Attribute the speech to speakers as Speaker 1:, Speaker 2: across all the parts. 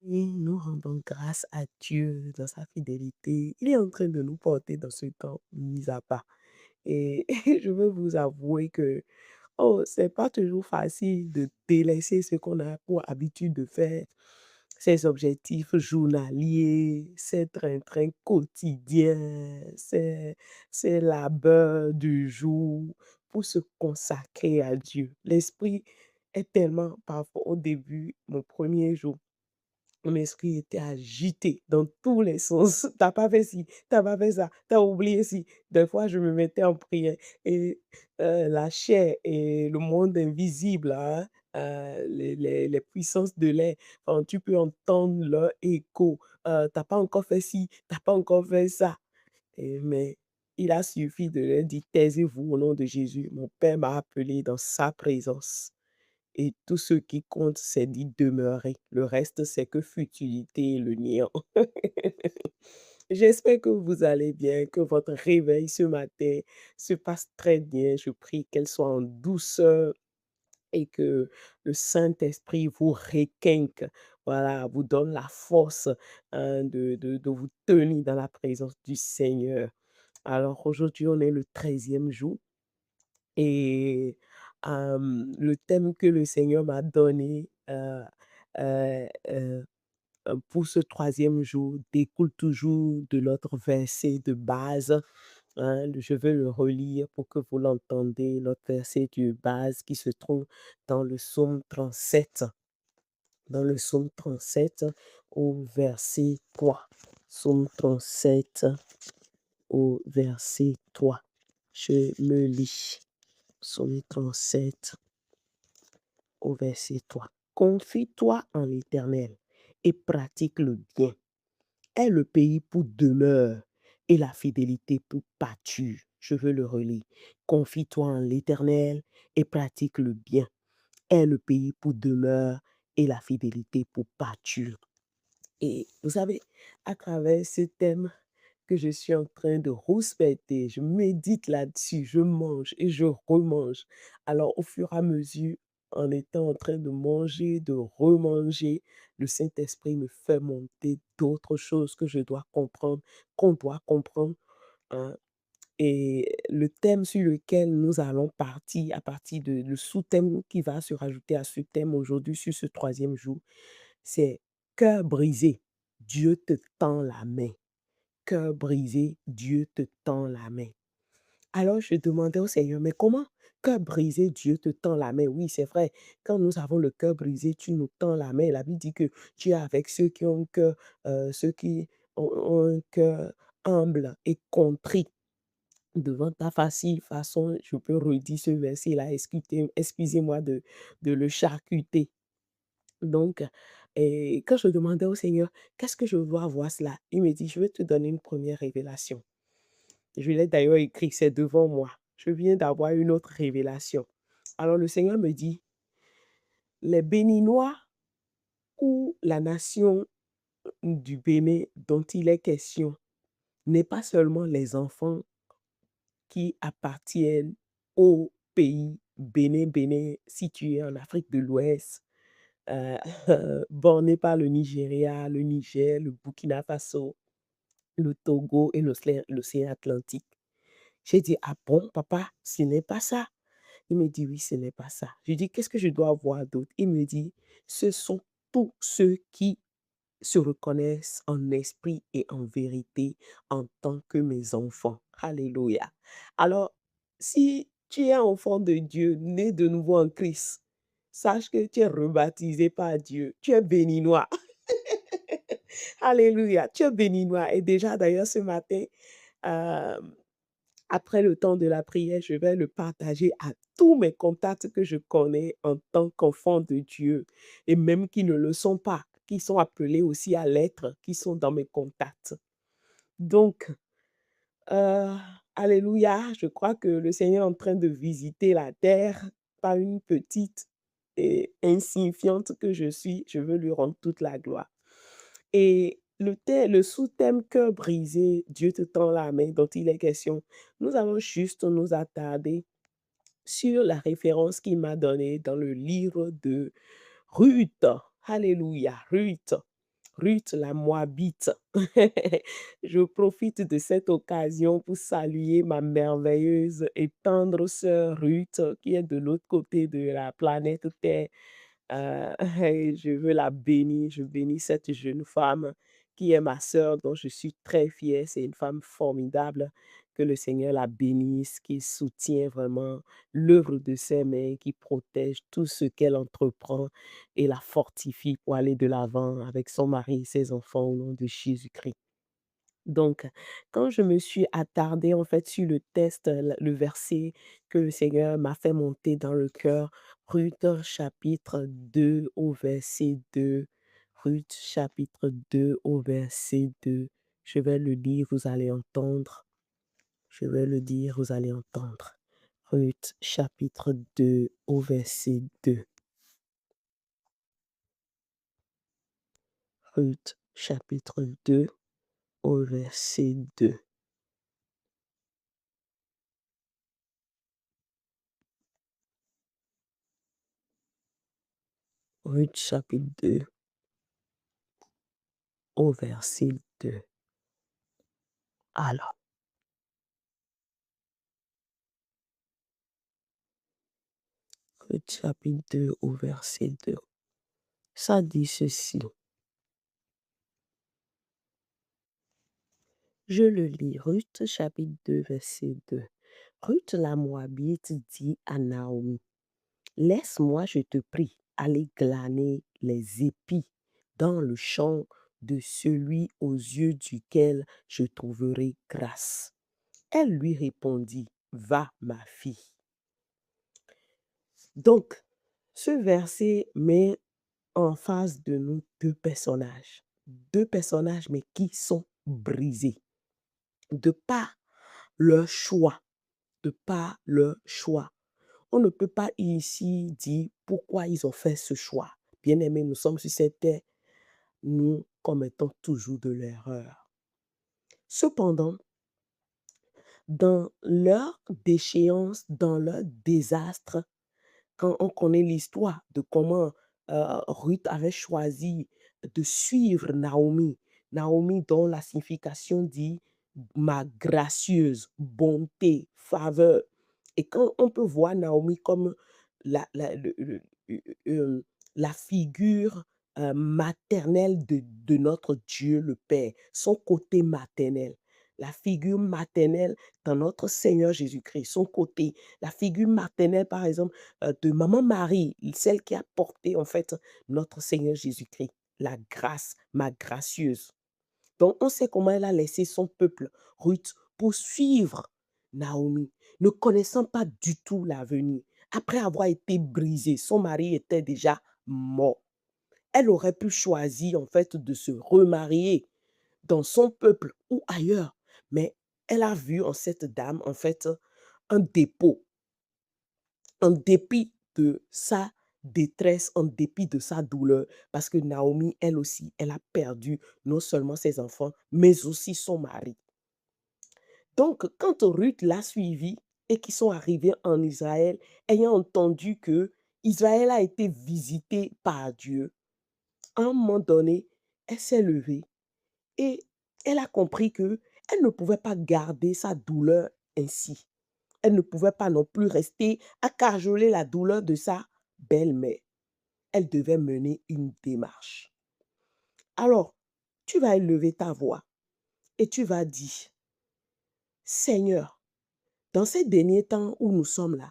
Speaker 1: Et nous rendons grâce à Dieu dans sa fidélité. Il est en train de nous porter dans ce temps mis à part. Et je veux vous avouer que, oh, c'est pas toujours facile de délaisser ce qu'on a pour habitude de faire, ses objectifs journaliers, ses train-train quotidiens, ses labeurs du jour pour se consacrer à Dieu. L'esprit est tellement, parfois au début, mon premier jour, mon esprit était agité dans tous les sens. T'as pas fait ci, t'as pas fait ça, t'as oublié ci. Des fois, je me mettais en prière et la chair et le monde invisible, hein, les puissances de l'air, enfin, tu peux entendre leur écho. Tu pas encore fait ci, t'as pas encore fait ça. Mais il a suffi de leur dire: «Taisez-vous au nom de Jésus». Mon père m'a appelé dans sa présence. Et tout ce qui compte, c'est d'y demeurer. Le reste, c'est que futilité et le néant. J'espère que vous allez bien, que votre réveil ce matin se passe très bien. Je prie qu'elle soit en douceur et que le Saint-Esprit vous requinque, voilà, vous donne la force, hein, de vous tenir dans la présence du Seigneur. Alors aujourd'hui, on est le 13e jour. Et le thème que le Seigneur m'a donné, heu heu pour ce 3e jour découle toujours de notre verset de base, hein. Je vais le relire pour que vous l'entendez, notre verset de base qui se trouve dans le psaume 37. Dans le psaume 37 au verset 3. Psaume 37 au verset 3. Je me lis. Psaume 37 au verset 3. Confie-toi en l'Éternel et pratique le bien. Est le pays pour demeure et la fidélité pour pâture. Je veux le relire. Confie-toi en l'Éternel et pratique le bien. Est le pays pour demeure et la fidélité pour pâture. Et vous savez, à travers ce thème que je suis en train de rouspéter, je médite là-dessus, je mange et je remange. Alors, au fur et à mesure, en étant en train de manger, de remanger, le Saint-Esprit me fait monter d'autres choses que je dois comprendre, qu'on doit comprendre, hein. Et le thème sur lequel nous allons partir, à partir de le sous-thème qui va se rajouter à ce thème aujourd'hui, sur ce 3e jour, c'est cœur brisé, Dieu te tend la main. Cœur brisé, Dieu te tend la main. Alors je demandais au Seigneur: «Mais comment? Cœur brisé, Dieu te tend la main». Oui, c'est vrai, quand nous avons le cœur brisé, tu nous tends la main. La Bible dit que tu es avec ceux qui ont un cœur, ceux qui ont un cœur humble et contrit. Devant ta facile façon, je peux redire ce verset-là, excusez-moi de le charcuter. Donc, et quand je demandais au Seigneur: «Qu'est-ce que je dois voir cela?» Il me dit: «Je vais te donner une première révélation». Je l'ai d'ailleurs écrit, c'est devant moi. Je viens d'avoir une autre révélation. Alors le Seigneur me dit: «Les Béninois ou la nation du Bénin dont il est question n'est pas seulement les enfants qui appartiennent au pays Bénin situé en Afrique de l'Ouest, heu, borné par le Nigeria, le Niger, le Burkina Faso, le Togo et l'océan Atlantique». J'ai dit: «Ah bon papa, ce n'est pas ça?» Il me dit: «Oui, ce n'est pas ça». Je dis: «Qu'est-ce que je dois voir d'autre?» Il me dit: «Ce sont tous ceux qui se reconnaissent en esprit et en vérité en tant que mes enfants». Alléluia. Alors, si tu es un enfant de Dieu, né de nouveau en Christ, sache que tu es rebaptisé par Dieu. Tu es béninois. Alléluia. Tu es béninois. Et déjà, d'ailleurs, ce matin, hem après le temps de la prière, je vais le partager à tous mes contacts que je connais en tant qu'enfants de Dieu et même qui ne le sont pas, qui sont appelés aussi à l'être, qui sont dans mes contacts. Donc, heu, alléluia, je crois que le Seigneur est en train de visiter la terre par une petite et insignifiante que je suis. Je veux lui rendre toute la gloire. Et le sous-thème «Cœur brisé, Dieu te tend la main» dont il est question, nous allons juste nous attarder sur la référence qu'il m'a donnée dans le livre de Ruth. Alléluia, Ruth. Ruth la Moabite. Je profite de cette occasion pour saluer ma merveilleuse et tendre sœur Ruth qui est de l'autre côté de la planète Terre. Et je veux la bénir, je bénis cette jeune femme qui est ma sœur dont je suis très fière. C'est une femme formidable. Que le Seigneur la bénisse, qui soutient vraiment l'œuvre de ses mains, qui protège tout ce qu'elle entreprend et la fortifie pour aller de l'avant avec son mari et ses enfants au nom de Jésus-Christ. Donc, quand je me suis attardée en fait sur le test, le verset que le Seigneur m'a fait monter dans le cœur, Ruth chapitre 2 au verset 2. Ruth chapitre 2 au verset 2. Je vais le lire, vous allez entendre. Je vais le dire, vous allez entendre. Ruth chapitre 2 au verset 2. Ruth chapitre 2 au verset 2. Ruth chapitre 2 au verset 2. Alors, Ruth chapitre 2 au verset 2. Ça dit ceci. Je le lis. Ruth chapitre 2 verset 2. Ruth la Moabite dit à Naomi, laisse-moi, je te prie, aller glaner les épis dans le champ de celui aux yeux duquel je trouverai grâce. Elle lui répondit, va, ma fille. Donc, ce verset met en face de nous deux personnages. Deux personnages, mais qui sont brisés. De par leur choix. De par leur choix. On ne peut pas ici dire pourquoi ils ont fait ce choix. Bien-aimés, nous sommes sur cette terre, nous commettons toujours de l'erreur. Cependant, dans leur déchéance, dans leur désastre, quand on connaît l'histoire de comment Ruth avait choisi de suivre Naomi, Naomi dont la signification dit ma gracieuse, bonté, faveur. Et quand on peut voir Naomi comme la, la, euh, la figure maternelle de notre Dieu le Père, son côté maternel, la figure maternelle dans notre Seigneur Jésus-Christ, son côté, la figure maternelle, par exemple, de Maman Marie, celle qui a porté en fait notre Seigneur Jésus-Christ, la grâce, ma gracieuse. Donc on sait comment elle a laissé son peuple, Ruth, pour suivre Naomi, ne connaissant pas du tout l'avenir. Après avoir été brisée, son mari était déjà mort. Elle aurait pu choisir en fait de se remarier dans son peuple ou ailleurs, mais elle a vu en cette dame en fait un dépôt, en dépit de sa détresse, en dépit de sa douleur, parce que Naomi, elle aussi, elle a perdu non seulement ses enfants, mais aussi son mari. Donc, quand Ruth l'a suivi et qu'ils sont arrivés en Israël, ayant entendu que Israël a été visité par Dieu, à un moment donné, elle s'est levée et elle a compris que elle ne pouvait pas garder sa douleur ainsi. Elle ne pouvait pas non plus rester à cajoler la douleur de sa belle-mère. Elle devait mener une démarche. Alors, tu vas élever ta voix et tu vas dire, Seigneur, dans ces derniers temps où nous sommes là,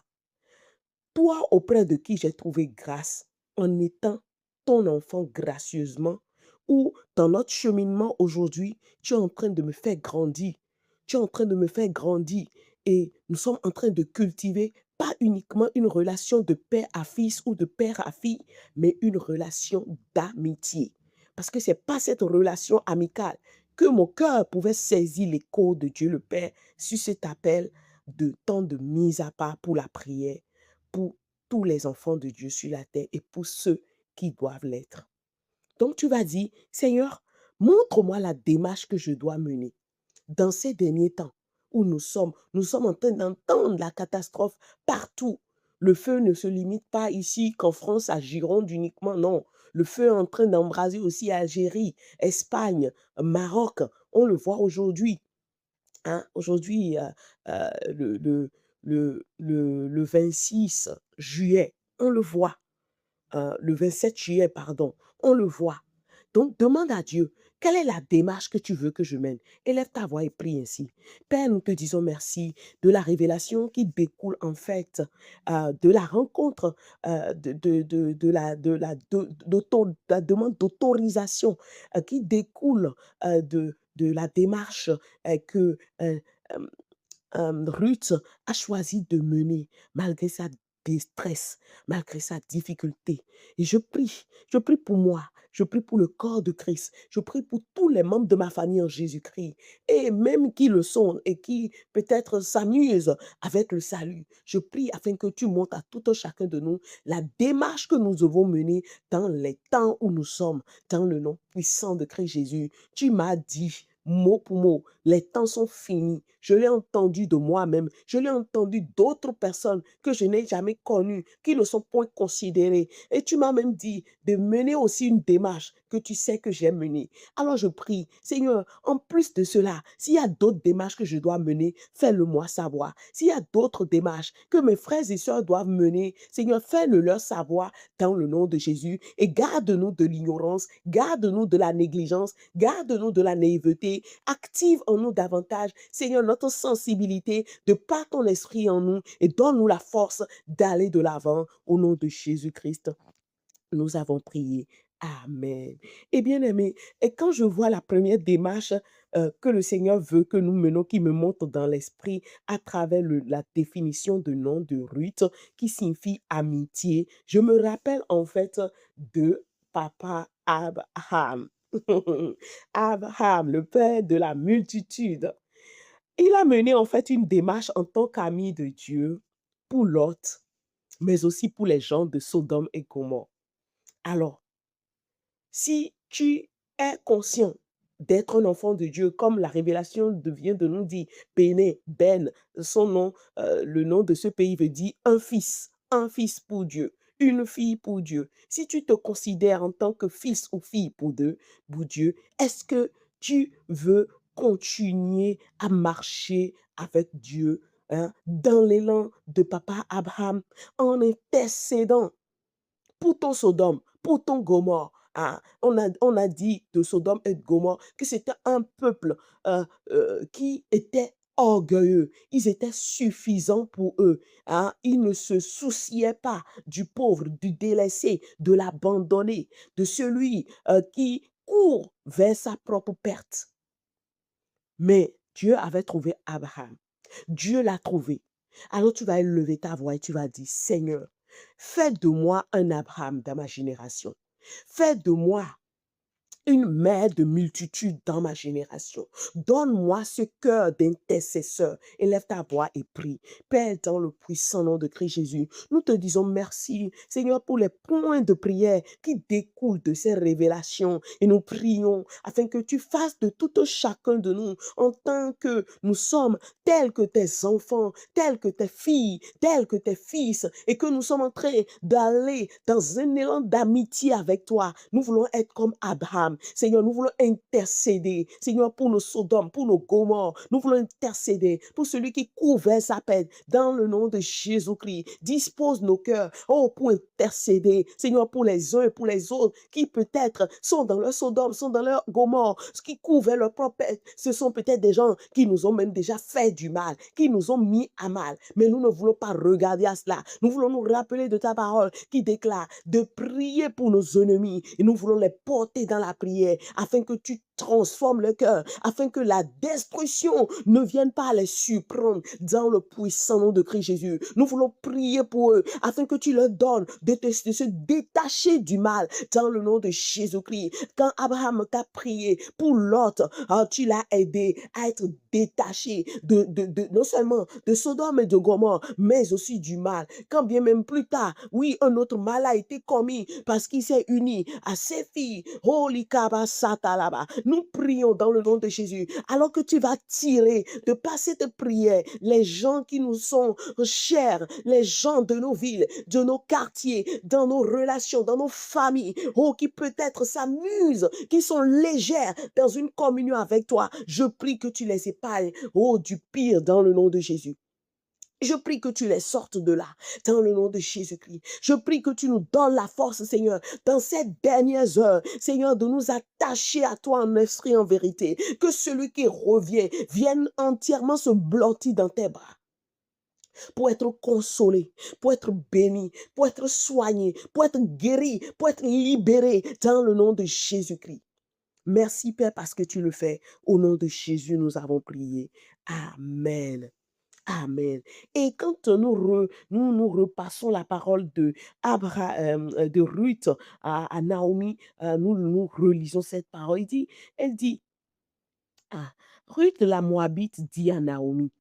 Speaker 1: toi auprès de qui j'ai trouvé grâce en étant ton enfant gracieusement, ou dans notre cheminement aujourd'hui, tu es en train de me faire grandir. Tu es en train de me faire grandir et nous sommes en train de cultiver pas uniquement une relation de père à fils ou de père à fille, mais une relation d'amitié. Parce que ce n'est pas cette relation amicale que mon cœur pouvait saisir l'écho de Dieu le Père sur cet appel de temps de mise à part pour la prière pour tous les enfants de Dieu sur la terre et pour ceux qui doivent l'être. Donc tu vas dire, Seigneur, montre-moi la démarche que je dois mener dans ces derniers temps où nous sommes en train d'entendre la catastrophe partout. Le feu ne se limite pas ici qu'en France, à Gironde uniquement, non. le feu est en train d'embraser aussi Algérie, Espagne, Maroc. On le voit aujourd'hui, hein. Aujourd'hui, le le le 26 juillet, on le voit. Le 27 juillet, pardon, on le voit. Donc demande à Dieu, quelle est la démarche que tu veux que je mène? Élève ta voix et prie ainsi. Père, nous te disons merci de la révélation qui découle en fait de la rencontre, de la demande d'autorisation qui découle de la démarche que Ruth a choisi de mener malgré sa détresse, malgré sa difficulté. Et je prie pour moi, je prie pour le corps de Christ, je prie pour tous les membres de ma famille en Jésus-Christ, et même qui le sont et qui peut-être s'amusent avec le salut. Je prie afin que tu montres à tout un chacun de nous la démarche que nous devons mener dans les temps où nous sommes, dans le nom puissant de Christ Jésus. Tu m'as dit, mot pour mot, les temps sont finis. Je l'ai entendu de moi-même. Je l'ai entendu d'autres personnes que je n'ai jamais connues, qui ne sont point considérées. Et tu m'as même dit de mener aussi une démarche que tu sais que j'ai menée. Alors je prie, Seigneur, en plus de cela, s'il y a d'autres démarches que je dois mener, fais-le-moi savoir. S'il y a d'autres démarches que mes frères et sœurs doivent mener, Seigneur, fais-le leur savoir dans le nom de Jésus et garde-nous de l'ignorance, garde-nous de la négligence, garde-nous de la naïveté, active en nous davantage, Seigneur, notre sensibilité de par ton esprit en nous et donne-nous la force d'aller de l'avant au nom de Jésus-Christ. Nous avons prié. Amen. Et bien aimé, et quand je vois la première démarche que le Seigneur veut que nous menons, qui me montre dans l'esprit à travers la définition de nom de Ruth, qui signifie amitié, je me rappelle en fait de papa Abraham. Abraham, le père de la multitude. Il a mené en fait une démarche en tant qu'ami de Dieu pour Lot, mais aussi pour les gens de Sodome et Gomorrhe. Alors, si tu es conscient d'être un enfant de Dieu, comme la révélation vient de nous dire, Béné, Ben, son nom, le nom de ce pays veut dire un fils pour Dieu, une fille pour Dieu. Si tu te considères en tant que fils ou fille pour Dieu, est-ce que tu veux continuer à marcher avec Dieu, hein, dans l'élan de papa Abraham, en intercédant pour ton Sodome, pour ton Gomorrhe? Ah, on a dit de Sodome et de Gomorrhe que c'était un peuple qui était orgueilleux. Ils étaient suffisants pour eux, hein. Ils ne se souciaient pas du pauvre, du délaissé, de l'abandonné, de celui qui court vers sa propre perte. Mais Dieu avait trouvé Abraham. Dieu l'a trouvé. Alors tu vas élever ta voix et tu vas dire, Seigneur, fais de moi un Abraham dans ma génération. Fais de moi une mère de multitude dans ma génération. Donne-moi ce cœur d'intercesseur. Élève ta voix et prie. Père, dans le puissant nom de Christ Jésus, nous te disons merci, Seigneur, pour les points de prière qui découlent de ces révélations. Et nous prions afin que tu fasses de tout un chacun de nous, en tant que nous sommes, tels que tes enfants, tels que tes filles, tels que tes fils, et que nous sommes en train d'aller dans un élan d'amitié avec toi. Nous voulons être comme Abraham. Seigneur, nous voulons intercéder, Seigneur, pour nos Sodomes, pour nos Gomorres. Nous voulons intercéder pour celui qui court vers sa peine. Dans le nom de Jésus-Christ, dispose nos cœurs, oh, pour intercéder, Seigneur, pour les uns et pour les autres qui peut-être sont dans leur Sodome, sont dans leur Gomorre, qui courent vers leur propre peine. Ce sont peut-être des gens qui nous ont même déjà fait du mal, qui nous ont mis à mal. Mais nous ne voulons pas regarder à cela. Nous voulons nous rappeler de ta parole qui déclare de prier pour nos ennemis. Et nous voulons les porter dans la prière afin que tu transformes le cœur, afin que la destruction ne vienne pas les surprendre dans le puissant nom de Christ Jésus. Nous voulons prier pour eux afin que tu leur donnes de se détacher du mal dans le nom de Jésus-Christ. Quand Abraham t'a prié pour Lot, tu l'as aidé à être détaché non seulement de Sodome et de Gomorrhe, mais aussi du mal. Quand bien même plus tard, oui, un autre mal a été commis parce qu'il s'est uni à ses filles. Holy Kaba Sata là-bas. Nous prions dans le nom de Jésus, alors que tu vas tirer de par cette prière les gens qui nous sont chers, les gens de nos villes, de nos quartiers, dans nos relations, dans nos familles, oh, qui peut-être s'amusent, qui sont légères dans une communion avec toi. Je prie que tu les épargnes, oh, du pire dans le nom de Jésus. Je prie que tu les sortes de là, dans le nom de Jésus-Christ. Je prie que tu nous donnes la force, Seigneur, dans ces dernières heures, Seigneur, de nous attacher à toi en esprit, en vérité. Que celui qui revient vienne entièrement se blottir dans tes bras pour être consolé, pour être béni, pour être soigné, pour être guéri, pour être libéré, dans le nom de Jésus-Christ. Merci, Père, parce que tu le fais. Au nom de Jésus, nous avons prié. Amen. Amen. Et quand nous repassons la parole de Ruth à Naomi, nous relisons cette parole. Elle dit, ah, Ruth la Moabite dit à Naomi,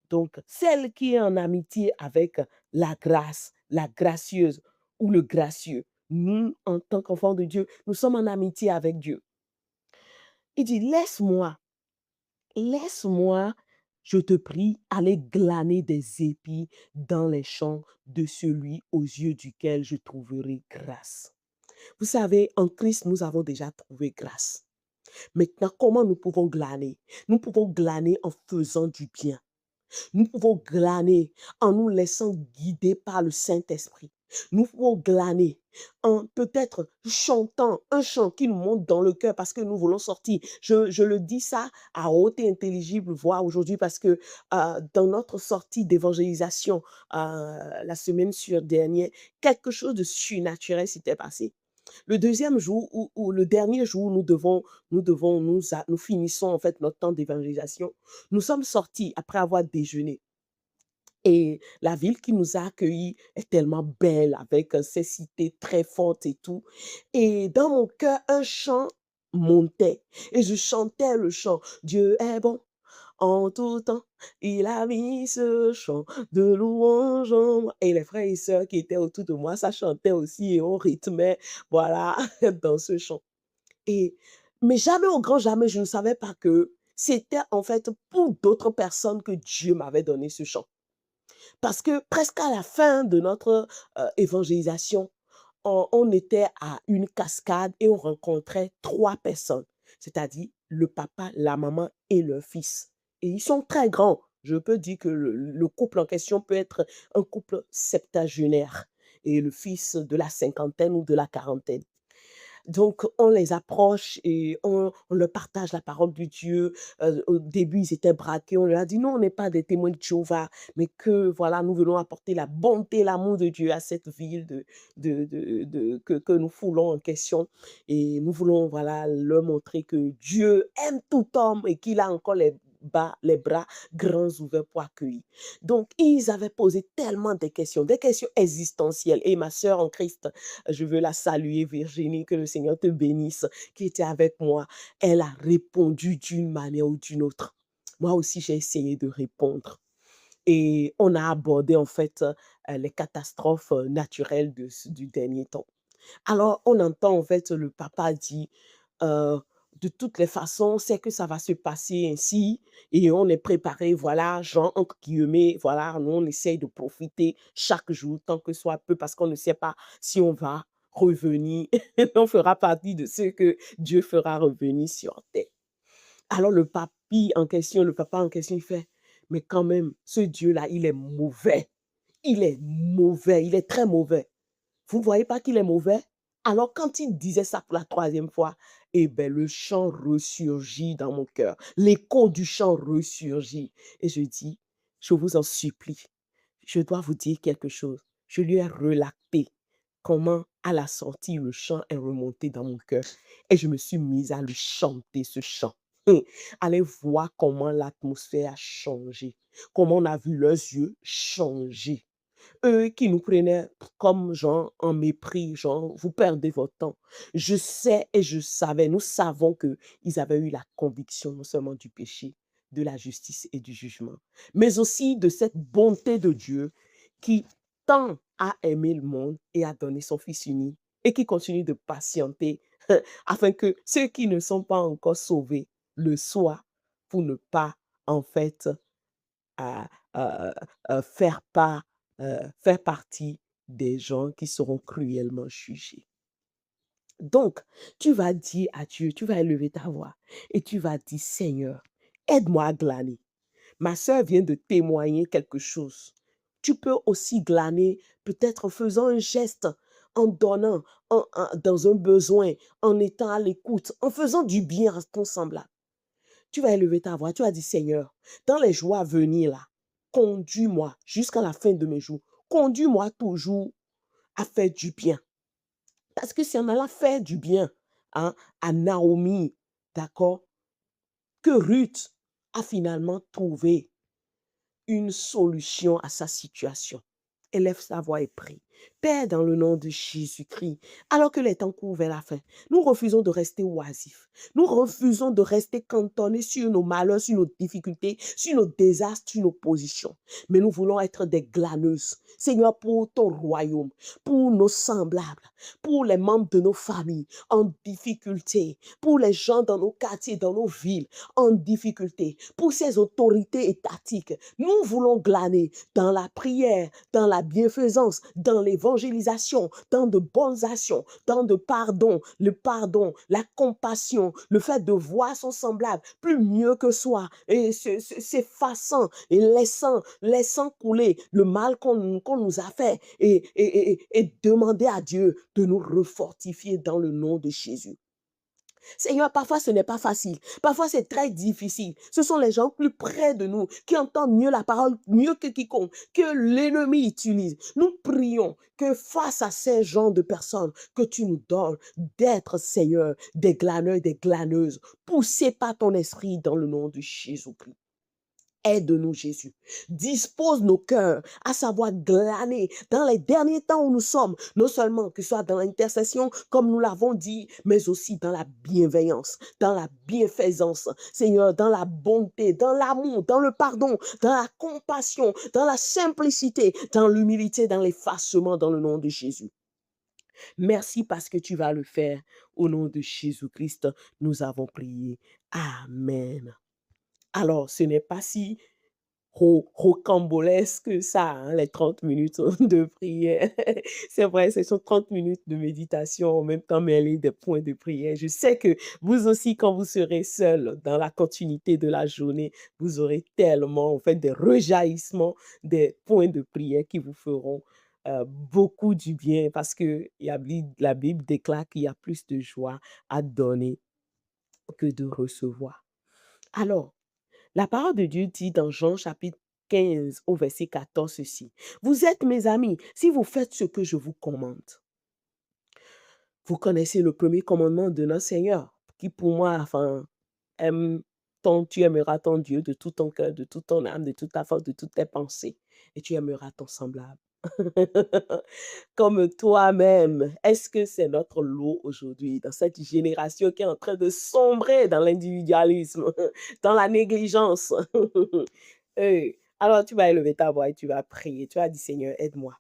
Speaker 1: donc celle qui est en amitié avec la grâce, la gracieuse ou le gracieux. Nous, en tant qu'enfants de Dieu, nous sommes en amitié avec Dieu. Il dit, laisse-moi, je te prie, aller glaner des épis dans les champs de celui aux yeux duquel je trouverai grâce. Vous savez, en Christ, nous avons déjà trouvé grâce. Maintenant, comment nous pouvons glaner? Nous pouvons glaner en faisant du bien. Nous pouvons glaner en nous laissant guider par le Saint-Esprit. Nous pouvons glaner en peut-être chantant un chant qui nous monte dans le cœur parce que nous voulons sortir. Je le dis ça à haute et intelligible voix aujourd'hui parce que dans notre sortie d'évangélisation la semaine dernière, quelque chose de surnaturel s'était passé. Le deuxième jour ou le dernier jour, nous finissons en fait notre temps d'évangélisation. Nous sommes sortis après avoir déjeuné. Et la ville qui nous a accueillis est tellement belle avec ses cités très fortes et tout. Et dans mon cœur, un chant montait et je chantais le chant. Dieu est bon en tout temps. Il a mis ce chant de louange en moi. Et les frères et sœurs qui étaient autour de moi, ça chantait aussi et on rythmait, voilà, dans ce chant. Et, mais jamais au grand jamais, je ne savais pas que c'était en fait pour d'autres personnes que Dieu m'avait donné ce chant. Parce que presque à la fin de notre évangélisation, on était à une cascade et on rencontrait 3 personnes, c'est-à-dire le papa, la maman et leur fils. Et ils sont très grands. Je peux dire que le couple en question peut être un couple septagénaire et le fils de la cinquantaine ou de la quarantaine. Donc, on les approche et on leur partage la parole de Dieu. Au début, ils étaient braqués. On leur a dit, non, on n'est pas des témoins de Jéhovah, mais que voilà, nous venons apporter la bonté, l'amour de Dieu à cette ville que nous foulons en question. Et nous voulons voilà, leur montrer que Dieu aime tout homme et qu'il a encore les bras grands ouverts pour accueillir. Donc, ils avaient posé tellement de questions, des questions existentielles. Et ma sœur en Christ, je veux la saluer, Virginie, que le Seigneur te bénisse, qui était avec moi. Elle a répondu d'une manière ou d'une autre. Moi aussi, j'ai essayé de répondre. Et on a abordé en fait les catastrophes naturelles du dernier temps. Alors, on entend en fait le papa dire, euh, de toutes les façons, c'est que ça va se passer ainsi et on est préparé, voilà, genre, entre guillemets, voilà, nous, on essaye de profiter chaque jour, tant que soit peu, parce qu'on ne sait pas si on va revenir. On fera partie de ceux que Dieu fera revenir sur terre. Alors, le papa en question, il fait, mais quand même, ce Dieu-là, il est mauvais. Il est mauvais, il est très mauvais. Vous ne voyez pas qu'il est mauvais? Alors quand il disait ça pour la troisième fois, eh bien, le chant ressurgit dans mon cœur. L'écho du chant ressurgit. Et je dis, je vous en supplie, je dois vous dire quelque chose. Je lui ai relaté comment, à la sortie, le chant est remonté dans mon cœur. Et je me suis mise à lui chanter ce chant. Allez voir comment l'atmosphère a changé, comment on a vu leurs yeux changer. Eux qui nous prenaient comme genre en mépris, genre vous perdez votre temps. Je sais et je savais, nous savons que ils avaient eu la conviction non seulement du péché, de la justice et du jugement, mais aussi de cette bonté de Dieu qui tant a aimé le monde et a donné son Fils unique et qui continue de patienter afin que ceux qui ne sont pas encore sauvés le soient pour ne pas, en fait, à, faire pas, faire partie des gens qui seront cruellement jugés. Donc, tu vas dire à Dieu, tu vas élever ta voix et tu vas dire: «Seigneur, aide-moi à glaner». Ma sœur vient de témoigner quelque chose. Tu peux aussi glaner peut-être en faisant un geste, en donnant, dans un besoin, en étant à l'écoute, en faisant du bien à ton semblable. Tu vas élever ta voix, tu vas dire: «Seigneur, dans les jours à venir là, conduis-moi jusqu'à la fin de mes jours. Conduis-moi toujours à faire du bien». Parce que c'est en allant faire du bien, hein, à Naomi, d'accord, que Ruth a finalement trouvé une solution à sa situation. Élève sa voix et prie. Père, dans le nom de Jésus-Christ, alors que les temps courent vers la fin, nous refusons de rester oisifs. Nous refusons de rester cantonnés sur nos malheurs, sur nos difficultés, sur nos désastres, sur nos positions. Mais nous voulons être des glaneuses. Seigneur, pour ton royaume, pour nos semblables, pour les membres de nos familles en difficulté, pour les gens dans nos quartiers, dans nos villes en difficulté, pour ces autorités étatiques. Nous voulons glaner dans la prière, dans la bienfaisance, dans l'évangélisation, dans de bonnes actions, dans de pardon, la compassion, le fait de voir son semblable plus mieux que soi et s'effaçant et laissant couler le mal qu'on nous a fait et demander à Dieu de nous refortifier dans le nom de Jésus. Seigneur, parfois ce n'est pas facile. Parfois c'est très difficile. Ce sont les gens plus près de nous qui entendent mieux la parole, mieux que quiconque, que l'ennemi utilise. Nous prions que face à ces gens de personnes que tu nous donnes, d'être, Seigneur, des glaneurs, des glaneuses, poussés par ton esprit dans le nom de Jésus-Christ. Aide-nous, Jésus. Dispose nos cœurs à savoir glaner dans les derniers temps où nous sommes, non seulement que ce soit dans l'intercession, comme nous l'avons dit, mais aussi dans la bienveillance, dans la bienfaisance, Seigneur, dans la bonté, dans l'amour, dans le pardon, dans la compassion, dans la simplicité, dans l'humilité, dans l'effacement, dans le nom de Jésus. Merci parce que tu vas le faire. Au nom de Jésus-Christ, nous avons prié. Amen. Alors, ce n'est pas si rocambolesque que ça, hein, les 30 minutes de prière. C'est vrai, ce sont 30 minutes de méditation, en même temps mêlées des points de prière. Je sais que vous aussi, quand vous serez seul dans la continuité de la journée, vous aurez tellement, en fait, des rejaillissements, des points de prière qui vous feront beaucoup du bien parce que la Bible déclare qu'il y a plus de joie à donner que de recevoir. Alors, la parole de Dieu dit dans Jean chapitre 15 au verset 14 ceci: «Vous êtes mes amis si vous faites ce que je vous commande». Vous connaissez le premier commandement de notre Seigneur qui pour moi, enfin, aime tu aimeras ton Dieu de tout ton cœur, de toute ton âme, de toute ta force, de toutes tes pensées et tu aimeras ton semblable. Comme toi-même. Est-ce que c'est notre lot aujourd'hui dans cette génération qui est en train de sombrer dans l'individualisme, dans la négligence? Alors tu vas élever ta voix et tu vas prier. Tu vas dire: «Seigneur, aide-moi,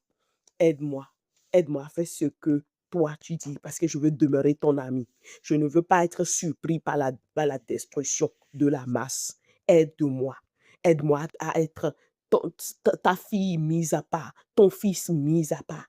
Speaker 1: aide-moi, aide-moi à faire ce que toi tu dis parce que je veux demeurer ton ami. Je ne veux pas être surpris par la destruction de la masse. Aide-moi, aide-moi à être ta fille mise à part, ton fils mis à part.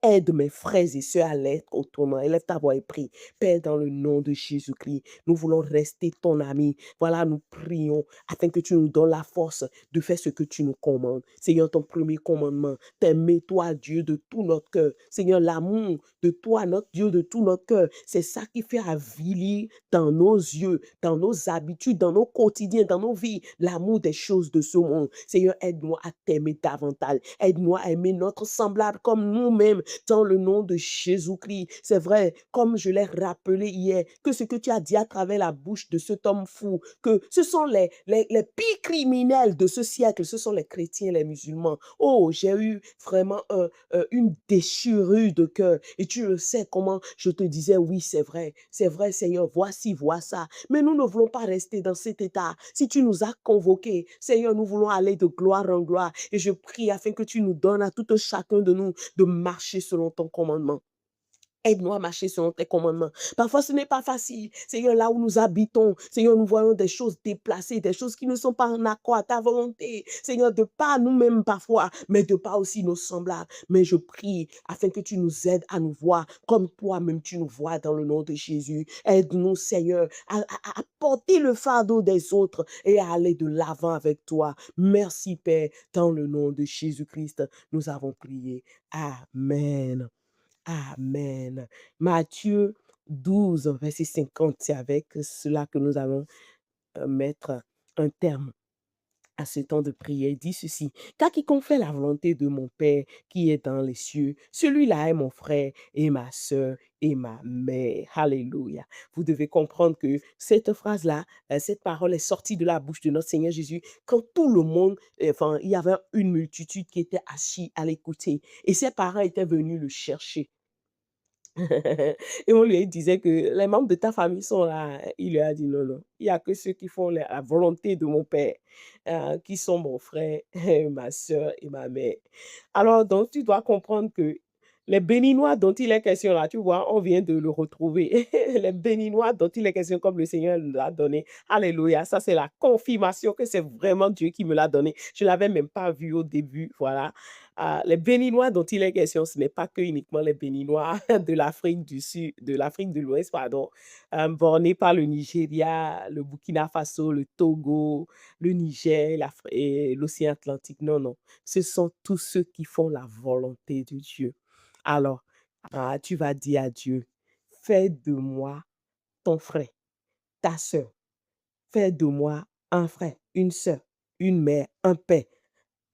Speaker 1: Aide mes frères et sœurs à l'être autrement. Élève ta voix et prie. Père, dans le nom de Jésus-Christ, nous voulons rester ton ami. Voilà, nous prions afin que tu nous donnes la force de faire ce que tu nous commandes. Seigneur, ton premier commandement, t'aimer toi, Dieu, de tout notre cœur. Seigneur, l'amour de toi, notre Dieu, de tout notre cœur, c'est ça qui fait avilir dans nos yeux, dans nos habitudes, dans nos quotidiens, dans nos vies, l'amour des choses de ce monde. Seigneur, aide-nous à t'aimer davantage. Aide-nous à aimer notre semblable comme nous-mêmes dans le nom de Jésus-Christ. C'est vrai, comme je l'ai rappelé hier, que ce que tu as dit à travers la bouche de cet homme fou, que ce sont les pires criminels de ce siècle, ce sont les chrétiens, les musulmans. Oh, j'ai eu vraiment une déchirure de cœur. Et tu le sais comment je te disais, oui, c'est vrai, Seigneur, voici, vois ça. Mais nous ne voulons pas rester dans cet état. Si tu nous as convoqués, Seigneur, nous voulons aller de gloire en gloire. Et je prie afin que tu nous donnes à tout un chacun de nous de marcher selon ton commandement. Aide-nous à marcher selon tes commandements. Parfois, ce n'est pas facile. Seigneur, là où nous habitons, Seigneur, nous voyons des choses déplacées, des choses qui ne sont pas en accord à ta volonté. Seigneur, de pas nous-mêmes parfois, mais de pas aussi nos semblables. Mais je prie afin que tu nous aides à nous voir comme toi-même tu nous vois dans le nom de Jésus. Aide-nous, Seigneur, à porter le fardeau des autres et à aller de l'avant avec toi. Merci, Père, dans le nom de Jésus-Christ, nous avons prié. Amen. Amen. Matthieu 12, verset 50, c'est avec cela que nous allons mettre un terme à ce temps de prière. Il dit ceci: car quiconque fait la volonté de mon Père qui est dans les cieux, celui-là est mon frère et ma sœur et ma mère. Alléluia. Vous devez comprendre que cette phrase-là, cette parole est sortie de la bouche de notre Seigneur Jésus quand tout le monde, enfin, il y avait une multitude qui était assis à l'écouter. Et ses parents étaient venus le chercher. Et on lui disait que les membres de ta famille sont là. Il lui a dit non, non. Il n'y a que ceux qui font la volonté de mon père, qui sont mon frère, ma soeur et ma mère. Alors, donc, tu dois comprendre que les béninois dont il est question là, tu vois, on vient de le retrouver. Les béninois dont il est question comme le Seigneur l'a donné. Alléluia. Ça, c'est la confirmation que c'est vraiment Dieu qui me l'a donné. Je ne l'avais même pas vu au début. Voilà. Les Béninois dont il est question, ce n'est pas que uniquement les Béninois de l'Afrique du Sud, de l'Afrique de l'Ouest, pardon, bornés par le Nigeria, le Burkina Faso, le Togo, le Niger, et l'océan Atlantique. Non, non. Ce sont tous ceux qui font la volonté de Dieu. Alors, tu vas dire à Dieu, fais de moi ton frère, ta sœur. Fais de moi un frère, une sœur, une mère, un père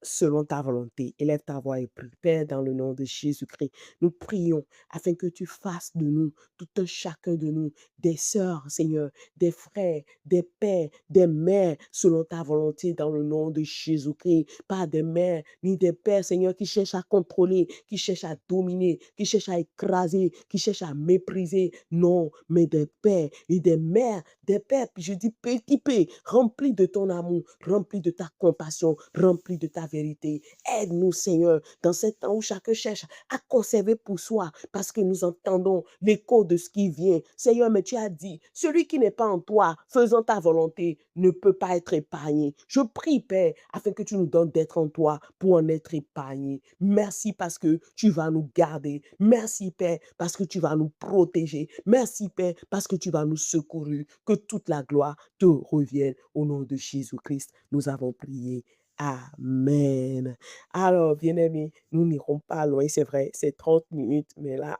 Speaker 1: selon ta volonté. Élève ta voix et prie. Père, dans le nom de Jésus-Christ, nous prions afin que tu fasses de nous, tout un chacun de nous, des sœurs, Seigneur, des frères, des pères, des mères, selon ta volonté, dans le nom de Jésus-Christ. Pas des mères ni des pères, Seigneur, qui cherchent à contrôler, qui cherchent à dominer, qui cherchent à écraser, qui cherchent à mépriser. Non, mais des pères et des mères, des pères, puis je dis petit p, remplis de ton amour, remplis de ta compassion, remplis de ta vérité. Aide-nous, Seigneur, dans ce temps où chacun cherche à conserver pour soi, parce que nous entendons l'écho de ce qui vient. Seigneur, mais tu as dit, celui qui n'est pas en toi, faisant ta volonté, ne peut pas être épargné. Je prie, Père, afin que tu nous donnes d'être en toi pour en être épargné. Merci parce que tu vas nous garder. Merci, Père, parce que tu vas nous protéger. Merci, Père, parce que tu vas nous secourir. Que toute la gloire te revienne au nom de Jésus-Christ. Nous avons prié. Amen. Alors, bien-aimés, nous n'irons pas loin, c'est vrai, c'est 30 minutes, mais là,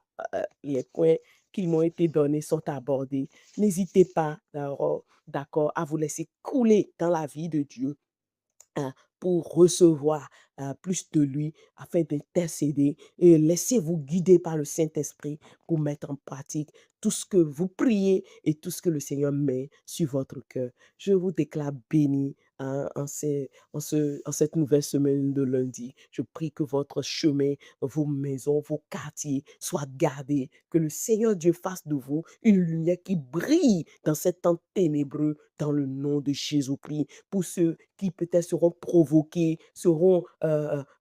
Speaker 1: les points qui m'ont été donnés sont abordés. N'hésitez pas, d'accord, à vous laisser couler dans la vie de Dieu, hein, pour recevoir plus de lui, afin d'intercéder et laissez-vous guider par le Saint-Esprit pour mettre en pratique tout ce que vous priez et tout ce que le Seigneur met sur votre cœur. Je vous déclare béni, hein, en cette nouvelle semaine de lundi. Je prie que votre chemin, vos maisons, vos quartiers soient gardés, que le Seigneur Dieu fasse de vous une lumière qui brille dans cet temps ténébreux dans le nom de Jésus-Christ. Pour ceux qui peut-être seront provoqués,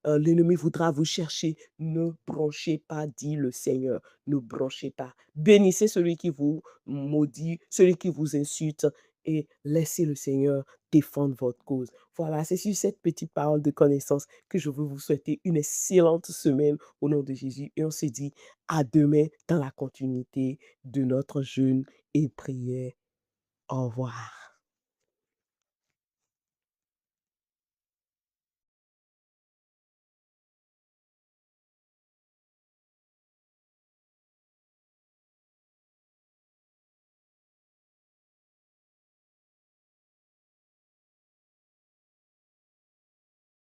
Speaker 1: l'ennemi voudra vous chercher. Ne branchez pas, dit le Seigneur. Ne branchez pas. Bénissez celui qui vous maudit, celui qui vous insulte et laissez le Seigneur défendre votre cause. Voilà, c'est sur cette petite parole de connaissance que je veux vous souhaiter une excellente semaine au nom de Jésus. Et on se dit à demain dans la continuité de notre jeûne et prière. Au revoir.